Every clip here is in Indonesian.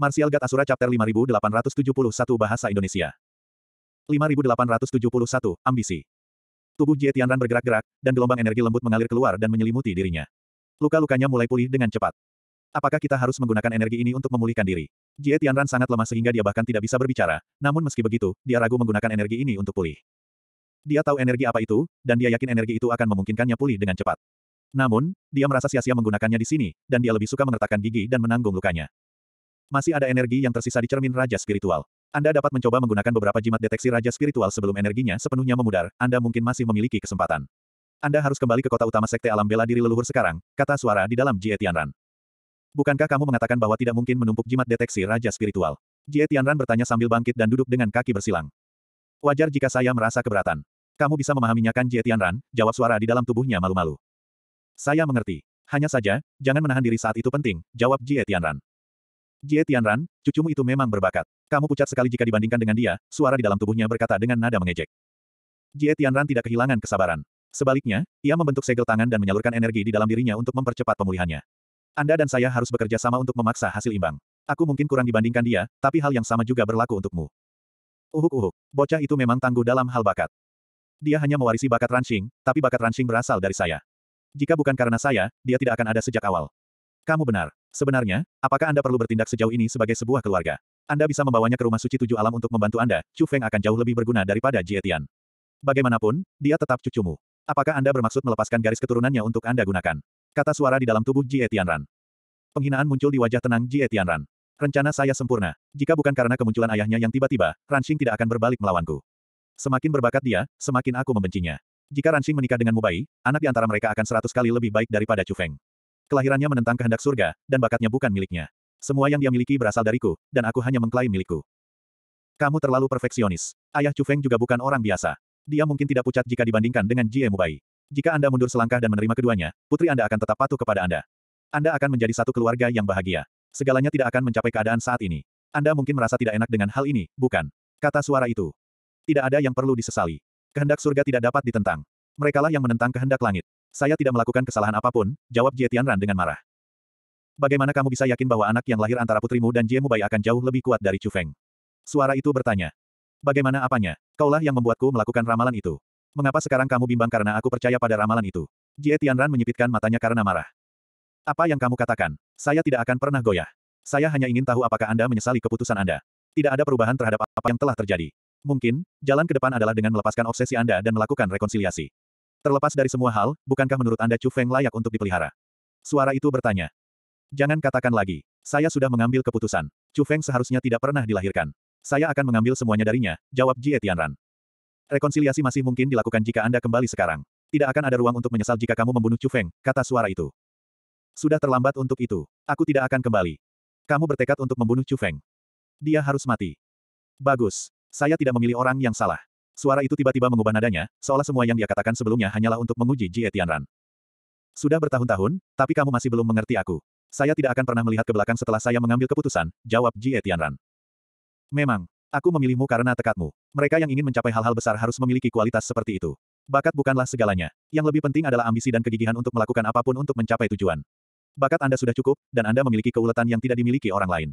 Martial God Asura Chapter 5871 Bahasa Indonesia. 5871, Ambisi. Tubuh Jie Tianran bergerak-gerak, dan gelombang energi lembut mengalir keluar dan menyelimuti dirinya. Luka-lukanya mulai pulih dengan cepat. Apakah kita harus menggunakan energi ini untuk memulihkan diri? Jie Tianran sangat lemah sehingga dia bahkan tidak bisa berbicara, namun meski begitu, dia ragu menggunakan energi ini untuk pulih. Dia tahu energi apa itu, dan dia yakin energi itu akan memungkinkannya pulih dengan cepat. Namun, dia merasa sia-sia menggunakannya di sini, dan dia lebih suka mengertakkan gigi dan menanggung lukanya. Masih ada energi yang tersisa di cermin Raja Spiritual. Anda dapat mencoba menggunakan beberapa jimat deteksi Raja Spiritual sebelum energinya sepenuhnya memudar, Anda mungkin masih memiliki kesempatan. Anda harus kembali ke kota utama Sekte Alam Bela Diri Leluhur sekarang, kata suara di dalam Jie Tianran. Bukankah kamu mengatakan bahwa tidak mungkin menumpuk jimat deteksi Raja Spiritual? Jie Tianran bertanya sambil bangkit dan duduk dengan kaki bersilang. Wajar jika saya merasa keberatan. Kamu bisa memahaminya kan Jie Tianran, jawab suara di dalam tubuhnya malu-malu. Saya mengerti. Hanya saja, jangan menahan diri saat itu penting, jawab Jie Tianran. Jie Tianran, cucumu itu memang berbakat. Kamu pucat sekali jika dibandingkan dengan dia, suara di dalam tubuhnya berkata dengan nada mengejek. Jie Tianran tidak kehilangan kesabaran. Sebaliknya, ia membentuk segel tangan dan menyalurkan energi di dalam dirinya untuk mempercepat pemulihannya. Anda dan saya harus bekerja sama untuk memaksa hasil imbang. Aku mungkin kurang dibandingkan dia, tapi hal yang sama juga berlaku untukmu. Uhuk-uhuk, bocah itu memang tangguh dalam hal bakat. Dia hanya mewarisi bakat Ranxing, tapi bakat Ranxing berasal dari saya. Jika bukan karena saya, dia tidak akan ada sejak awal. Kamu benar. Sebenarnya, apakah Anda perlu bertindak sejauh ini sebagai sebuah keluarga? Anda bisa membawanya ke rumah suci 7 alam untuk membantu Anda, Chu Feng akan jauh lebih berguna daripada Jie Tian. Bagaimanapun, dia tetap cucumu. Apakah Anda bermaksud melepaskan garis keturunannya untuk Anda gunakan? Kata suara di dalam tubuh Jie Tianran. Penghinaan muncul di wajah tenang Jie Tianran. Rencana saya sempurna. Jika bukan karena kemunculan ayahnya yang tiba-tiba, Ranxing tidak akan berbalik melawanku. Semakin berbakat dia, semakin aku membencinya. Jika Ranxing menikah dengan Mubai, anak di antara mereka akan 100 kali lebih baik daripada Chu Feng. Kelahirannya menentang kehendak surga, dan bakatnya bukan miliknya. Semua yang dia miliki berasal dariku, dan aku hanya mengklaim milikku. Kamu terlalu perfeksionis. Ayah Chu Feng juga bukan orang biasa. Dia mungkin tidak pucat jika dibandingkan dengan Jie Mubai. Jika Anda mundur selangkah dan menerima keduanya, putri Anda akan tetap patuh kepada Anda. Anda akan menjadi satu keluarga yang bahagia. Segalanya tidak akan mencapai keadaan saat ini. Anda mungkin merasa tidak enak dengan hal ini, bukan? Kata suara itu. Tidak ada yang perlu disesali. Kehendak surga tidak dapat ditentang. Merekalah yang menentang kehendak langit. Saya tidak melakukan kesalahan apapun, jawab Jie Tianran dengan marah. Bagaimana kamu bisa yakin bahwa anak yang lahir antara putrimu dan Jie Mubai akan jauh lebih kuat dari Chu Feng? Suara itu bertanya. Bagaimana apanya? Kaulah yang membuatku melakukan ramalan itu. Mengapa sekarang kamu bimbang karena aku percaya pada ramalan itu? Jie Tianran menyipitkan matanya karena marah. Apa yang kamu katakan? Saya tidak akan pernah goyah. Saya hanya ingin tahu apakah Anda menyesali keputusan Anda. Tidak ada perubahan terhadap apa yang telah terjadi. Mungkin, jalan ke depan adalah dengan melepaskan obsesi Anda dan melakukan rekonsiliasi. Terlepas dari semua hal, bukankah menurut Anda Chu Feng layak untuk dipelihara? Suara itu bertanya. Jangan katakan lagi. Saya sudah mengambil keputusan. Chu Feng seharusnya tidak pernah dilahirkan. Saya akan mengambil semuanya darinya, jawab Jie Tianran. Rekonsiliasi masih mungkin dilakukan jika Anda kembali sekarang. Tidak akan ada ruang untuk menyesal jika kamu membunuh Chu Feng, kata suara itu. Sudah terlambat untuk itu. Aku tidak akan kembali. Kamu bertekad untuk membunuh Chu Feng. Dia harus mati. Bagus. Saya tidak memilih orang yang salah. Suara itu tiba-tiba mengubah nadanya, seolah semua yang dia katakan sebelumnya hanyalah untuk menguji Jie Tianran. Sudah bertahun-tahun, tapi kamu masih belum mengerti aku. Saya tidak akan pernah melihat ke belakang setelah saya mengambil keputusan, jawab Jie Tianran. Memang, aku memilihmu karena tekadmu. Mereka yang ingin mencapai hal-hal besar harus memiliki kualitas seperti itu. Bakat bukanlah segalanya. Yang lebih penting adalah ambisi dan kegigihan untuk melakukan apapun untuk mencapai tujuan. Bakat Anda sudah cukup, dan Anda memiliki keuletan yang tidak dimiliki orang lain.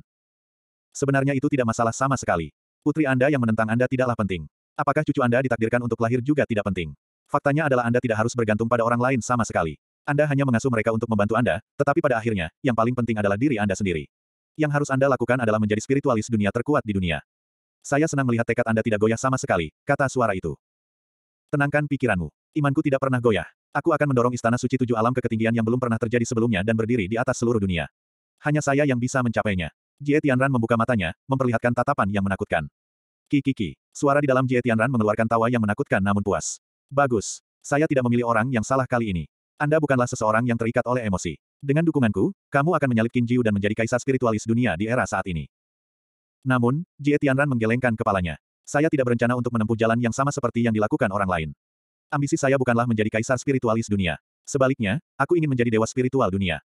Sebenarnya itu tidak masalah sama sekali. Putri Anda yang menentang Anda tidaklah penting. Apakah cucu Anda ditakdirkan untuk lahir juga tidak penting. Faktanya adalah Anda tidak harus bergantung pada orang lain sama sekali. Anda hanya mengasuh mereka untuk membantu Anda, tetapi pada akhirnya, yang paling penting adalah diri Anda sendiri. Yang harus Anda lakukan adalah menjadi spiritualis dunia terkuat di dunia. Saya senang melihat tekad Anda tidak goyah sama sekali, kata suara itu. Tenangkan pikiranmu. Imanku tidak pernah goyah. Aku akan mendorong istana suci 7 alam ke ketinggian yang belum pernah terjadi sebelumnya dan berdiri di atas seluruh dunia. Hanya saya yang bisa mencapainya. Jie Tianran membuka matanya, memperlihatkan tatapan yang menakutkan. Ki. Suara di dalam Jie Tianran mengeluarkan tawa yang menakutkan namun puas. Bagus. Saya tidak memilih orang yang salah kali ini. Anda bukanlah seseorang yang terikat oleh emosi. Dengan dukunganku, kamu akan menyalip Qin Jiu dan menjadi kaisar spiritualis dunia di era saat ini. Namun, Jie Tianran menggelengkan kepalanya. Saya tidak berencana untuk menempuh jalan yang sama seperti yang dilakukan orang lain. Ambisi saya bukanlah menjadi kaisar spiritualis dunia. Sebaliknya, aku ingin menjadi dewa spiritual dunia.